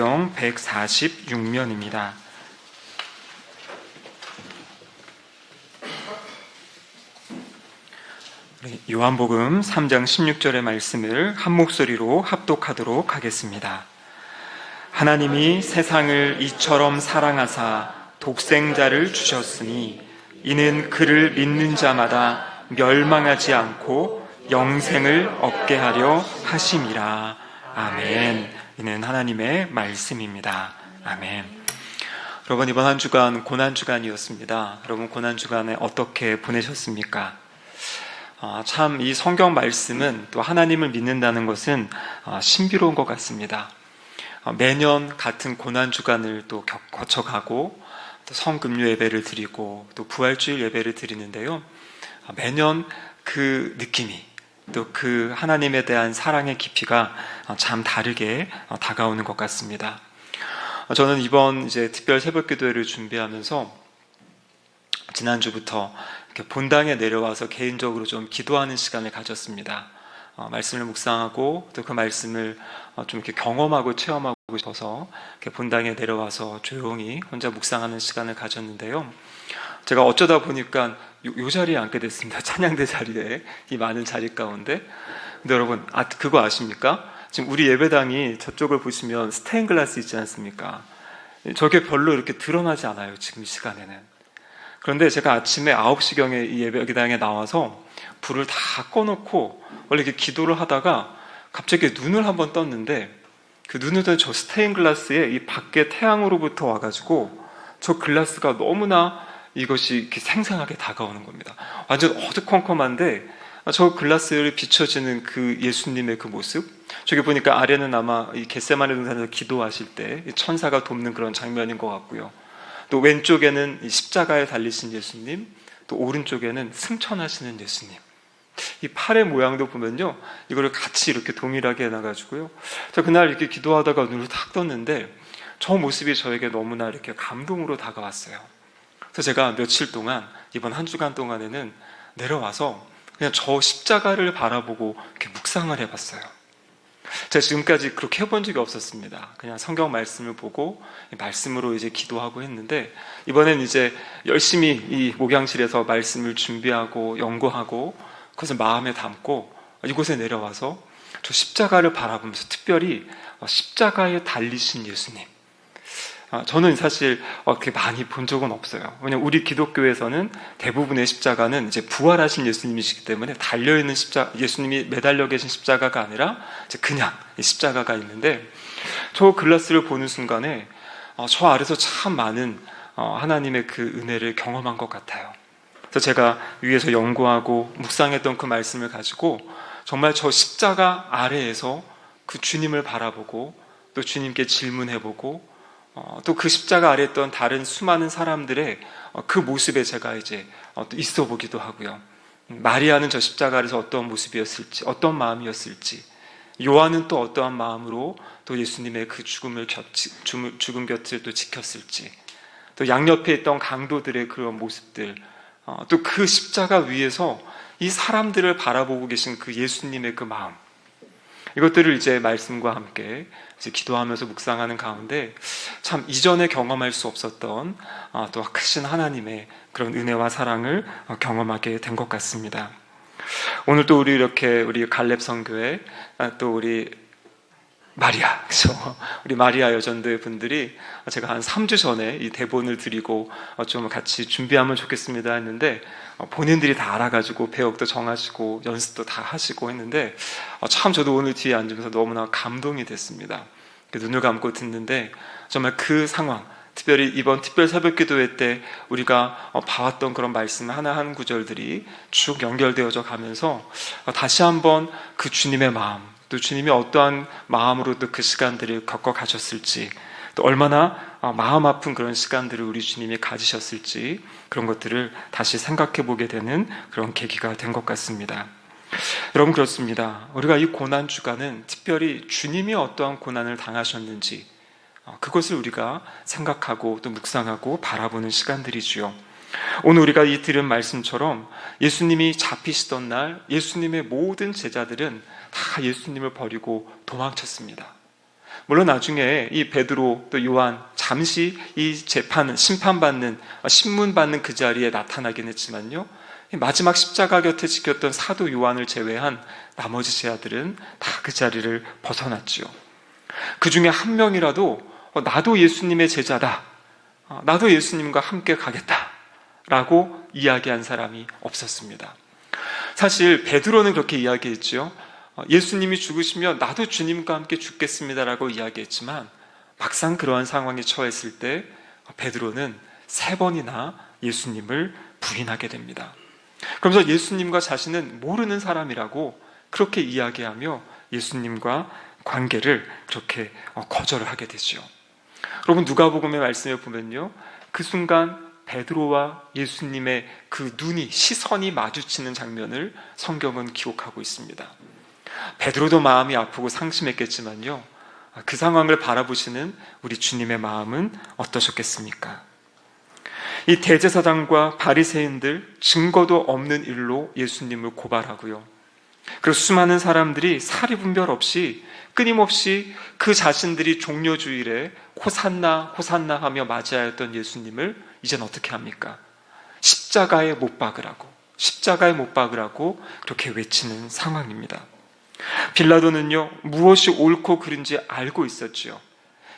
146면입니다. 요한복음 3장 16절의 말씀을 한 목소리로 합독하도록 하겠습니다. 하나님이 세상을 이처럼 사랑하사 독생자를 주셨으니 이는 그를 믿는 자마다 멸망하지 않고 영생을 얻게 하려 하심이라. 아멘. 이는 하나님의 말씀입니다. 아멘. 여러분, 이번 한 주간 고난주간이었습니다. 여러분, 고난주간에 어떻게 보내셨습니까? 참 이 성경 말씀은 또 하나님을 믿는다는 것은 신비로운 것 같습니다. 매년 같은 고난주간을 또 거쳐가고 또 성금요 예배를 드리고 또 부활주일 예배를 드리는데요, 매년 그 느낌이 또 그 하나님에 대한 사랑의 깊이가 참 다르게 다가오는 것 같습니다. 저는 이번 특별 새벽 기도회를 준비하면서 지난주부터 이렇게 본당에 내려와서 개인적으로 좀 기도하는 시간을 가졌습니다. 말씀을 묵상하고 또 그 말씀을 좀 이렇게 경험하고 체험하고 싶어서 이렇게 본당에 내려와서 조용히 혼자 묵상하는 시간을 가졌는데요, 제가 어쩌다 보니까 요 자리에 앉게 됐습니다. 찬양대 자리에, 이 많은 자리 가운데. 근데 여러분, 그거 아십니까? 지금 우리 예배당이 저쪽을 보시면 스테인글라스 있지 않습니까? 저게 별로 이렇게 드러나지 않아요, 지금 시간에는. 그런데 제가 아침에 9시경에 이 예배당에 나와서 불을 다 꺼놓고 원래 이렇게 기도를 하다가 갑자기 눈을 한번 떴는데, 그 눈을 뜬 저 스테인글라스에 이 밖에 태양으로부터 와가지고 저 글라스가 너무나 이것이 이렇게 생생하게 다가오는 겁니다. 완전 어두컴컴한데 저 글라스를 비춰지는 그 예수님의 그 모습, 저기 보니까 아래는 아마 이 겟세마네 동산에서 기도하실 때 천사가 돕는 그런 장면인 것 같고요, 또 왼쪽에는 이 십자가에 달리신 예수님, 또 오른쪽에는 승천하시는 예수님. 이 팔의 모양도 보면요, 이거를 같이 이렇게 동일하게 해놔가지고요, 저 그날 이렇게 기도하다가 눈을 탁 떴는데 저 모습이 저에게 너무나 이렇게 감동으로 다가왔어요. 그래서 제가 며칠 동안, 이번 한 주간 동안에는 내려와서 그냥 저 십자가를 바라보고 이렇게 묵상을 해봤어요. 제가 지금까지 그렇게 해본 적이 없었습니다. 그냥 성경 말씀을 보고 말씀으로 기도하고 했는데, 이번엔 열심히 이 목양실에서 말씀을 준비하고 연구하고 그것을 마음에 담고 이곳에 내려와서 저 십자가를 바라보면서 특별히 십자가에 달리신 예수님, 저는 사실 그렇게 많이 본 적은 없어요. 왜냐하면 우리 기독교에서는 대부분의 십자가는 부활하신 예수님이시기 때문에 달려있는 예수님이 매달려 계신 십자가가 아니라 그냥 십자가가 있는데, 저 글라스를 보는 순간에 저 아래서 참 많은 하나님의 그 은혜를 경험한 것 같아요. 그래서 제가 위에서 연구하고 묵상했던 그 말씀을 가지고 정말 저 십자가 아래에서 그 주님을 바라보고 또 주님께 질문해보고 또 그 십자가 아래 있던 다른 수많은 사람들의 그 모습에 제가 또 있어 보기도 하고요. 마리아는 저 십자가 아래서 어떤 모습이었을지, 어떤 마음이었을지, 요한은 또 어떠한 마음으로 또 예수님의 그 죽음 곁을 또 지켰을지, 또 양옆에 있던 강도들의 그런 모습들, 또 그 십자가 위에서 이 사람들을 바라보고 계신 그 예수님의 그 마음, 이것들을 말씀과 함께 기도하면서 묵상하는 가운데 참 이전에 경험할 수 없었던 또 크신 하나님의 그런 은혜와 사랑을 경험하게 된 것 같습니다. 오늘 또 우리 갈렙 선교회, 또 우리 마리아, 그렇죠? 우리 마리아 여전대 분들이 제가 한 3주 전에 이 대본을 드리고 좀 같이 준비하면 좋겠습니다 했는데, 본인들이 다 알아가지고 배역도 정하시고 연습도 다 하시고 했는데, 참 저도 오늘 뒤에 앉으면서 너무나 감동이 됐습니다. 눈을 감고 듣는데 정말 그 상황, 특별히 이번 특별 새벽 기도회 때 우리가 봐왔던 그런 말씀 하나 한 구절들이 쭉 연결되어져 가면서 다시 한번 그 주님의 마음, 또 주님이 어떠한 마음으로 또 그 시간들을 겪어 가셨을지, 또 얼마나 마음 아픈 그런 시간들을 우리 주님이 가지셨을지, 그런 것들을 다시 생각해 보게 되는 그런 계기가 된 것 같습니다. 여러분, 그렇습니다. 우리가 이 고난 주간은 특별히 주님이 어떠한 고난을 당하셨는지 그것을 우리가 생각하고 또 묵상하고 바라보는 시간들이지요. 오늘 우리가 이 들은 말씀처럼 예수님이 잡히시던 날 예수님의 모든 제자들은 다 예수님을 버리고 도망쳤습니다. 물론 나중에 이 베드로 또 요한 잠시 이 심판받는, 신문받는 그 자리에 나타나긴 했지만요, 마지막 십자가 곁에 지켰던 사도 요한을 제외한 나머지 제자들은 다 그 자리를 벗어났지요. 그 중에 한 명이라도 나도 예수님의 제자다, 나도 예수님과 함께 가겠다 라고 이야기한 사람이 없었습니다. 사실 베드로는 그렇게 이야기했죠. 예수님이 죽으시면 나도 주님과 함께 죽겠습니다라고 이야기했지만 막상 그러한 상황에 처했을 때 베드로는 3번이나 예수님을 부인하게 됩니다. 그러면서 예수님과 자신은 모르는 사람이라고 그렇게 이야기하며 예수님과 관계를 그렇게 거절을 하게 되죠. 여러분, 누가복음의 말씀에 보면요, 그 순간 베드로와 예수님의 그 시선이 마주치는 장면을 성경은 기록하고 있습니다. 베드로도 마음이 아프고 상심했겠지만요, 그 상황을 바라보시는 우리 주님의 마음은 어떠셨겠습니까? 이 대제사장과 바리새인들, 증거도 없는 일로 예수님을 고발하고요, 그리고 수많은 사람들이 사리분별 없이 끊임없이 그 자신들이 종려주일에 호산나 호산나 하며 맞이하였던 예수님을 이젠 어떻게 합니까? 십자가에 못 박으라고 그렇게 외치는 상황입니다. 빌라도는요, 무엇이 옳고 그른지 알고 있었지요.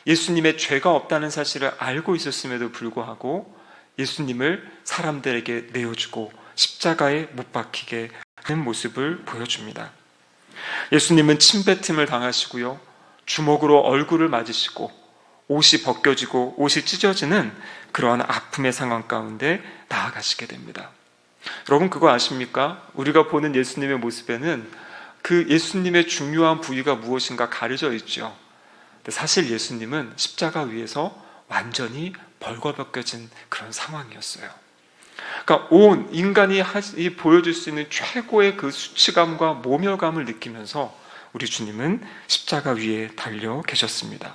예수님의 죄가 없다는 사실을 알고 있었음에도 불구하고 예수님을 사람들에게 내어주고 십자가에 못 박히게 하는 모습을 보여줍니다. 예수님은 침뱉음을 당하시고요, 주먹으로 얼굴을 맞으시고 옷이 벗겨지고 옷이 찢어지는 그러한 아픔의 상황 가운데 나아가시게 됩니다. 여러분, 그거 아십니까? 우리가 보는 예수님의 모습에는 그 예수님의 중요한 부위가 무엇인가 가려져 있죠. 근데 사실 예수님은 십자가 위에서 완전히 벌거벗겨진 그런 상황이었어요. 그러니까 온 인간이 보여줄 수 있는 최고의 그 수치감과 모멸감을 느끼면서 우리 주님은 십자가 위에 달려 계셨습니다.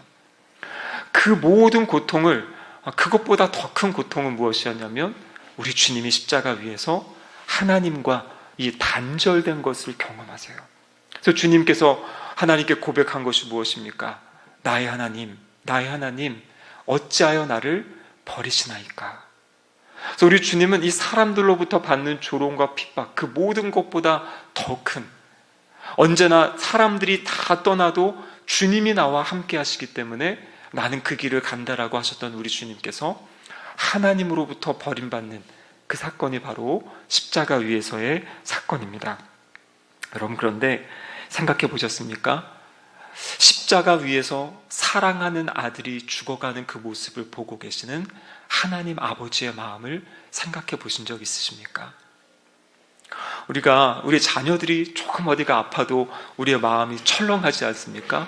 그 모든 고통을, 그것보다 더 큰 고통은 무엇이었냐면 우리 주님이 십자가 위에서 하나님과 이 단절된 것을 경험하세요. 그래서 주님께서 하나님께 고백한 것이 무엇입니까? 나의 하나님, 어찌하여 나를 버리시나이까? 그래서 우리 주님은 이 사람들로부터 받는 조롱과 핍박, 그 모든 것보다 더 큰, 언제나 사람들이 다 떠나도 주님이 나와 함께 하시기 때문에 나는 그 길을 간다라고 하셨던 우리 주님께서 하나님으로부터 버림받는 그 사건이 바로 십자가 위에서의 사건입니다. 여러분, 그런데 생각해 보셨습니까? 십자가 위에서 사랑하는 아들이 죽어가는 그 모습을 보고 계시는 하나님 아버지의 마음을 생각해 보신 적 있으십니까? 우리 자녀들이 조금 어디가 아파도 우리의 마음이 철렁하지 않습니까?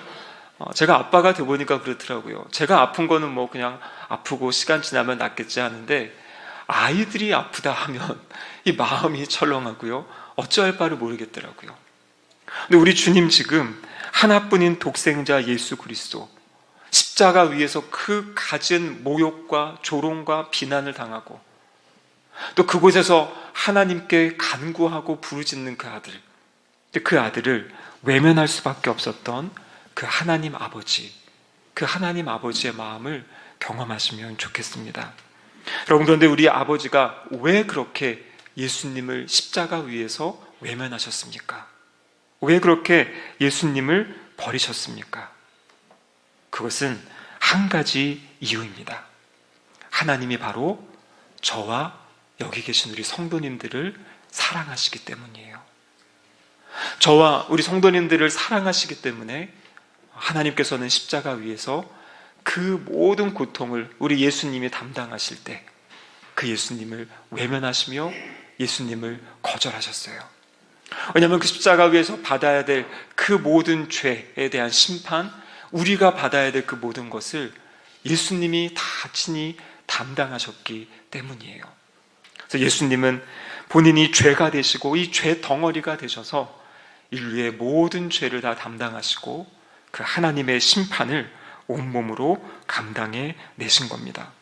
제가 아빠가 돼 보니까 그렇더라고요. 제가 아픈 거는 뭐 그냥 아프고 시간 지나면 낫겠지 하는데 아이들이 아프다 하면 이 마음이 철렁하고요, 어찌할 바를 모르겠더라고요. 근데 우리 주님 지금 하나뿐인 독생자 예수 그리스도, 십자가 위에서 그 갖은 모욕과 조롱과 비난을 당하고 또 그곳에서 하나님께 간구하고 부르짖는 그 아들, 그 아들을 외면할 수밖에 없었던 그 하나님 아버지의 마음을 경험하시면 좋겠습니다. 여러분, 그런데 우리 아버지가 왜 그렇게 예수님을 십자가 위에서 외면하셨습니까? 왜 그렇게 예수님을 버리셨습니까? 그것은 한 가지 이유입니다. 하나님이 바로 저와 여기 계신 우리 성도님들을 사랑하시기 때문이에요. 저와 우리 성도님들을 사랑하시기 때문에 하나님께서는 십자가 위에서 그 모든 고통을 우리 예수님이 담당하실 때 그 예수님을 외면하시며 예수님을 거절하셨어요. 왜냐하면 그 십자가 위에서 받아야 될 그 모든 죄에 대한 심판, 우리가 받아야 될 그 모든 것을 예수님이 다 친히 담당하셨기 때문이에요. 그래서 예수님은 본인이 죄가 되시고 이 죄 덩어리가 되셔서 인류의 모든 죄를 다 담당하시고 그 하나님의 심판을 온몸으로 감당해 내신 겁니다.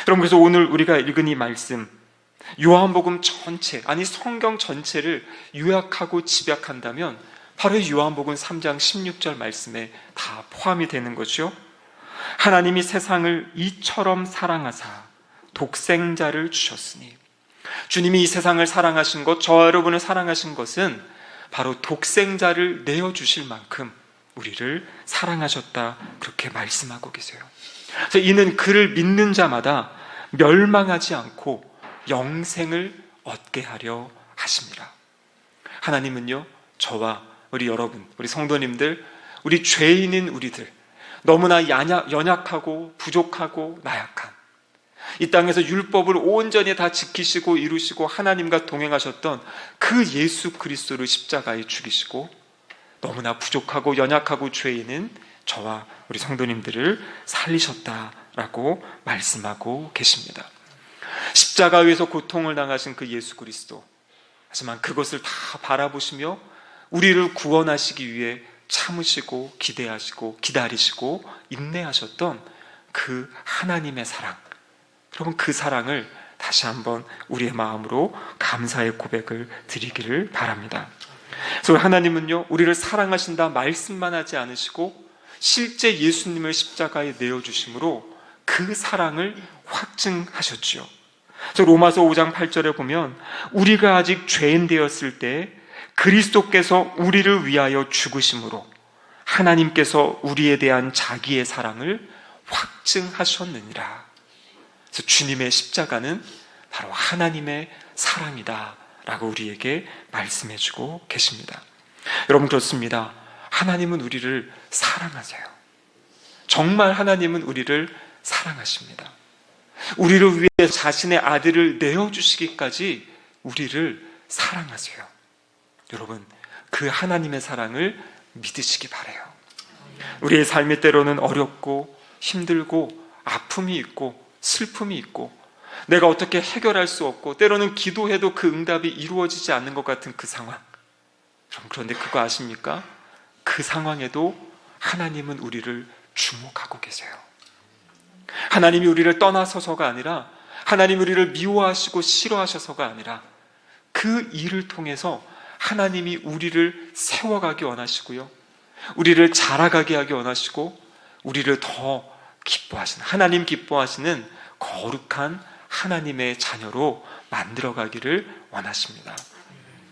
여러분, 그래서 오늘 우리가 읽은 이 말씀, 요한복음 전체, 아니 성경 전체를 요약하고 집약한다면 바로 요한복음 3장 16절 말씀에 다 포함이 되는 거죠. 하나님이 세상을 이처럼 사랑하사 독생자를 주셨으니, 주님이 이 세상을 사랑하신 것, 저와 여러분을 사랑하신 것은 바로 독생자를 내어주실 만큼 우리를 사랑하셨다, 그렇게 말씀하고 계세요. 그래서 이는 그를 믿는 자마다 멸망하지 않고 영생을 얻게 하려 하십니다. 하나님은요, 저와 우리 여러분, 우리 성도님들, 우리 죄인인 우리들, 너무나 연약하고 부족하고 나약한, 이 땅에서 율법을 온전히 다 지키시고 이루시고 하나님과 동행하셨던 그 예수 그리스도를 십자가에 죽이시고 너무나 부족하고 연약하고 죄인은 저와 우리 성도님들을 살리셨다라고 말씀하고 계십니다. 십자가 위에서 고통을 당하신 그 예수 그리스도, 하지만 그것을 다 바라보시며 우리를 구원하시기 위해 참으시고 기대하시고 기다리시고 인내하셨던 그 하나님의 사랑, 여러분, 그 사랑을 다시 한번 우리의 마음으로 감사의 고백을 드리기를 바랍니다. 그래서 하나님은요, 우리를 사랑하신다 말씀만 하지 않으시고 실제 예수님을 십자가에 내어주심으로 그 사랑을 확증하셨지요. 그래서 로마서 5장 8절에 보면 우리가 아직 죄인 되었을 때 그리스도께서 우리를 위하여 죽으심으로 하나님께서 우리에 대한 자기의 사랑을 확증하셨느니라. 그래서 주님의 십자가는 바로 하나님의 사랑이다 라고 우리에게 말씀해주고 계십니다. 여러분, 그렇습니다. 하나님은 우리를 사랑하세요. 정말 하나님은 우리를 사랑하십니다. 우리를 위해 자신의 아들을 내어주시기까지 우리를 사랑하세요. 여러분, 그 하나님의 사랑을 믿으시기 바라요. 우리의 삶이 때로는 어렵고 힘들고 아픔이 있고 슬픔이 있고 내가 어떻게 해결할 수 없고 때로는 기도해도 그 응답이 이루어지지 않는 것 같은 그 상황. 그런데 그거 아십니까? 그 상황에도 하나님은 우리를 주목하고 계세요. 하나님이 우리를 떠나서서가 아니라, 하나님이 우리를 미워하시고 싫어하셔서가 아니라 그 일을 통해서 하나님이 우리를 세워가기 원하시고요, 우리를 자라가게 하기 원하시고 우리를 더 기뻐하시는, 하나님 기뻐하시는 거룩한 하나님의 자녀로 만들어가기를 원하십니다.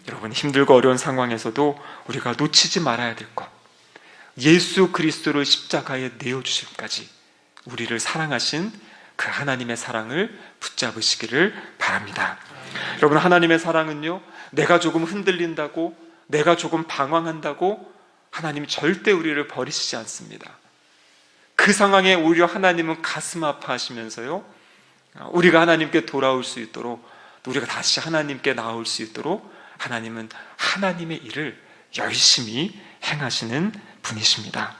여러분, 힘들고 어려운 상황에서도 우리가 놓치지 말아야 될 것, 예수 그리스도를 십자가에 내어주심까지 우리를 사랑하신 그 하나님의 사랑을 붙잡으시기를 바랍니다. 여러분, 하나님의 사랑은요, 내가 조금 흔들린다고, 내가 조금 방황한다고 하나님이 절대 우리를 버리시지 않습니다. 그 상황에 오히려 하나님은 가슴 아파하시면서요, 우리가 하나님께 돌아올 수 있도록, 우리가 다시 하나님께 나올 수 있도록 하나님은 하나님의 일을 열심히 행하시는 분이십니다.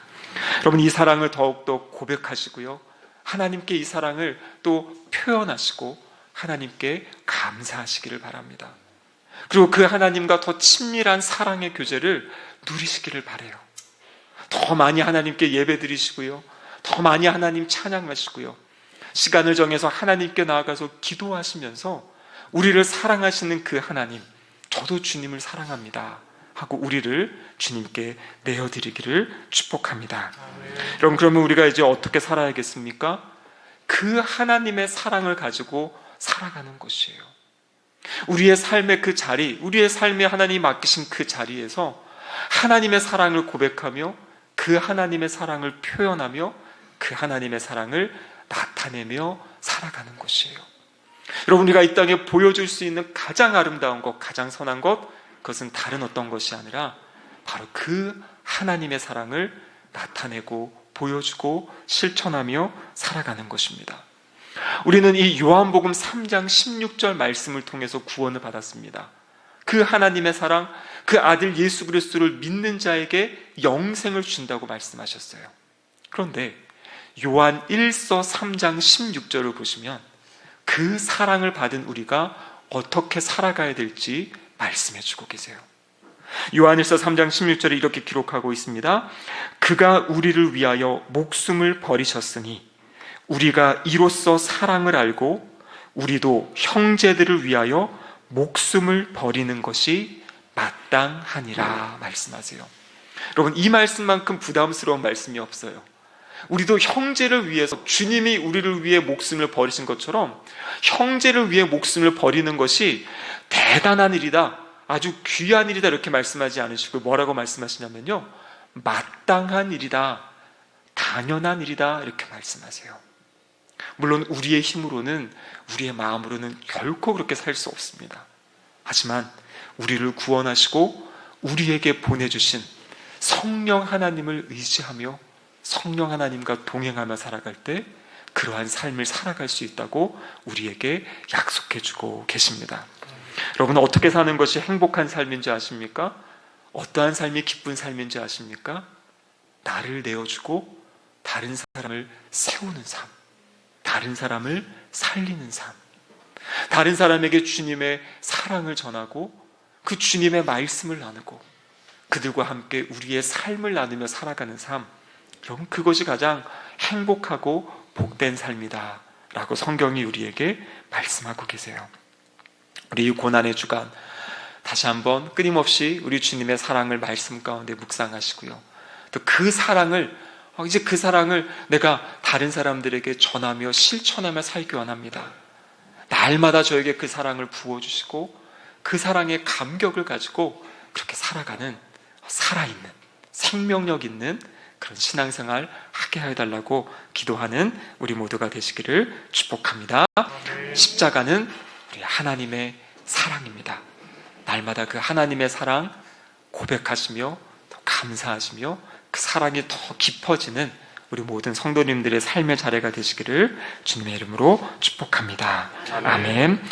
여러분, 이 사랑을 더욱더 고백하시고요, 하나님께 이 사랑을 또 표현하시고 하나님께 감사하시기를 바랍니다. 그리고 그 하나님과 더 친밀한 사랑의 교제를 누리시기를 바라요. 더 많이 하나님께 예배드리시고요, 더 많이 하나님 찬양하시고요, 시간을 정해서 하나님께 나아가서 기도하시면서 우리를 사랑하시는 그 하나님, 저도 주님을 사랑합니다 하고 우리를 주님께 내어드리기를 축복합니다. 여러분, 그러면 우리가 이제 어떻게 살아야겠습니까? 그 하나님의 사랑을 가지고 살아가는 것이에요. 우리의 삶의 그 자리, 우리의 삶에 하나님이 맡기신 그 자리에서 하나님의 사랑을 고백하며 그 하나님의 사랑을 표현하며 그 하나님의 사랑을 나타내며 살아가는 것이에요. 여러분, 우리가 이 땅에 보여줄 수 있는 가장 아름다운 것, 가장 선한 것, 그것은 다른 어떤 것이 아니라 바로 그 하나님의 사랑을 나타내고 보여주고 실천하며 살아가는 것입니다. 우리는 이 요한복음 3장 16절 말씀을 통해서 구원을 받았습니다. 그 하나님의 사랑, 그 아들 예수 그리스도를 믿는 자에게 영생을 준다고 말씀하셨어요. 그런데 요한 1서 3장 16절을 보시면 그 사랑을 받은 우리가 어떻게 살아가야 될지 말씀해 주고 계세요. 요한일서 3장 16절에 이렇게 기록하고 있습니다. 그가 우리를 위하여 목숨을 버리셨으니 우리가 이로써 사랑을 알고 우리도 형제들을 위하여 목숨을 버리는 것이 맞다 마땅하니라 말씀하세요. 여러분, 이 말씀만큼 부담스러운 말씀이 없어요. 우리도 형제를 위해서, 주님이 우리를 위해 목숨을 버리신 것처럼 형제를 위해 목숨을 버리는 것이 대단한 일이다, 아주 귀한 일이다, 이렇게 말씀하지 않으시고 뭐라고 말씀하시냐면요, 마땅한 일이다, 당연한 일이다, 이렇게 말씀하세요. 물론 우리의 힘으로는, 우리의 마음으로는 결코 그렇게 살 수 없습니다. 하지만 우리를 구원하시고 우리에게 보내주신 성령 하나님을 의지하며 성령 하나님과 동행하며 살아갈 때 그러한 삶을 살아갈 수 있다고 우리에게 약속해주고 계십니다. 여러분, 어떻게 사는 것이 행복한 삶인지 아십니까? 어떠한 삶이 기쁜 삶인지 아십니까? 나를 내어주고 다른 사람을 세우는 삶, 다른 사람을 살리는 삶, 다른 사람에게 주님의 사랑을 전하고 그 주님의 말씀을 나누고 그들과 함께 우리의 삶을 나누며 살아가는 삶, 여러분, 그것이 가장 행복하고 복된 삶이다 라고 성경이 우리에게 말씀하고 계세요. 우리 이 고난의 주간 다시 한번 끊임없이 우리 주님의 사랑을 말씀 가운데 묵상하시고요, 또 그 사랑을, 이제 그 사랑을 내가 다른 사람들에게 전하며 실천하며 살기 원합니다. 날마다 저에게 그 사랑을 부어주시고 그 사랑의 감격을 가지고 그렇게 살아가는, 살아있는, 생명력 있는 그런 신앙생활 하게 해달라고 기도하는 우리 모두가 되시기를 축복합니다. 십자가는 우리 하나님의 사랑입니다. 날마다 그 하나님의 사랑 고백하시며 더 감사하시며 그 사랑이 더 깊어지는 우리 모든 성도님들의 삶의 자리가 되시기를 주님의 이름으로 축복합니다. 아멘.